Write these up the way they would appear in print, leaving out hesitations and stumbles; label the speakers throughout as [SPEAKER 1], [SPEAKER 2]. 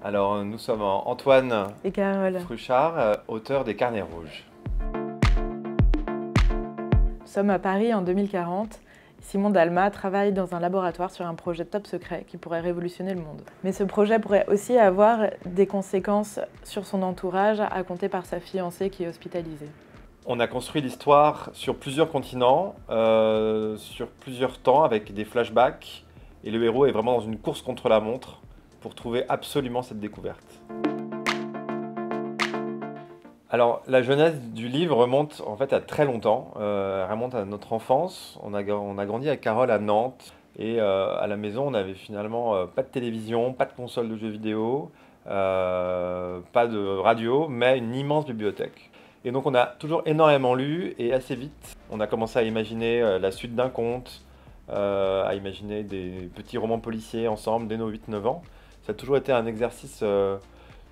[SPEAKER 1] Alors, nous sommes Antoine
[SPEAKER 2] Et Carole.
[SPEAKER 1] Fruchard, auteur des Carnets rouges.
[SPEAKER 2] Nous sommes à Paris en 2040. Simon Dalma travaille dans un laboratoire sur un projet top secret qui pourrait révolutionner le monde. Mais ce projet pourrait aussi avoir des conséquences sur son entourage, à compter par sa fiancée qui est hospitalisée.
[SPEAKER 1] On a construit l'histoire sur plusieurs continents, sur plusieurs temps, avec des flashbacks. Et le héros est vraiment dans une course contre la montre pour trouver absolument cette découverte. Alors, la genèse du livre remonte en fait à très longtemps, remonte à notre enfance. On a grandi avec Carole à Nantes et à la maison, on avait finalement pas de télévision, pas de console de jeux vidéo, pas de radio, mais une immense bibliothèque. Et donc, on a toujours énormément lu et assez vite, on a commencé à imaginer la suite d'un conte, à imaginer des petits romans policiers ensemble dès nos 8-9 ans. Ça a toujours été un exercice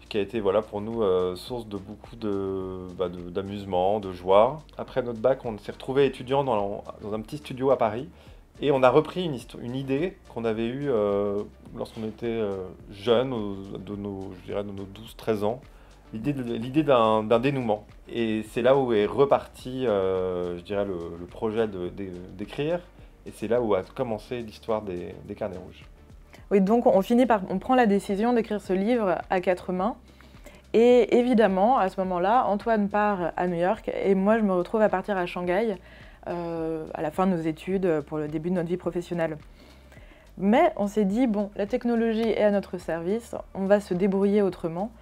[SPEAKER 1] qui a été voilà, pour nous source de beaucoup d'amusement, de joie. Après notre bac, on s'est retrouvé étudiant dans un petit studio à Paris et on a repris une idée qu'on avait eue lorsqu'on était jeune, je dirais de nos 12-13 ans, l'idée d'un dénouement. Et c'est là où est reparti, je dirais, le projet d'écrire, et c'est là où a commencé l'histoire des Carnets rouges.
[SPEAKER 2] Oui, donc on prend la décision d'écrire ce livre à quatre mains. Et évidemment, à ce moment-là, Antoine part à New York et moi, je me retrouve à partir à Shanghai à la fin de nos études pour le début de notre vie professionnelle. Mais on s'est dit, bon, la technologie est à notre service, on va se débrouiller autrement.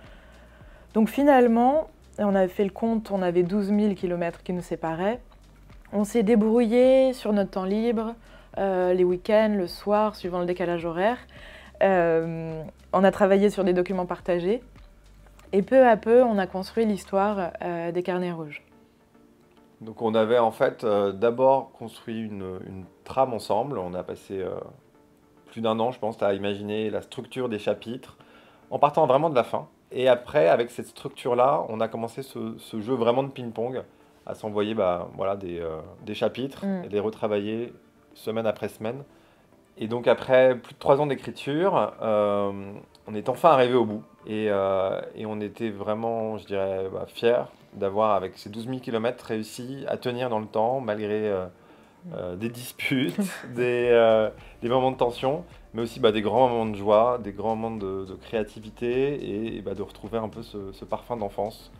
[SPEAKER 2] Donc finalement, on avait fait le compte, on avait 12 000 km qui nous séparaient. On s'est débrouillé sur notre temps libre, les week-ends, le soir, suivant le décalage horaire. On a travaillé sur des documents partagés. Et peu à peu, on a construit l'histoire des Carnets rouges.
[SPEAKER 1] Donc on avait en fait d'abord construit une trame ensemble. On a passé plus d'un an, je pense, à imaginer la structure des chapitres, en partant vraiment de la fin. Et après, avec cette structure-là, on a commencé ce jeu vraiment de ping-pong, à s'envoyer voilà, des chapitres et les retravailler semaine après semaine. Et donc après plus de 3 ans d'écriture, on est enfin arrivé au bout. Et on était vraiment, je dirais, fiers d'avoir, avec ces 12 000 km, réussi à tenir dans le temps, malgré des disputes, des moments de tension, mais aussi des grands moments de joie, des grands moments de créativité, et de retrouver un peu ce parfum d'enfance.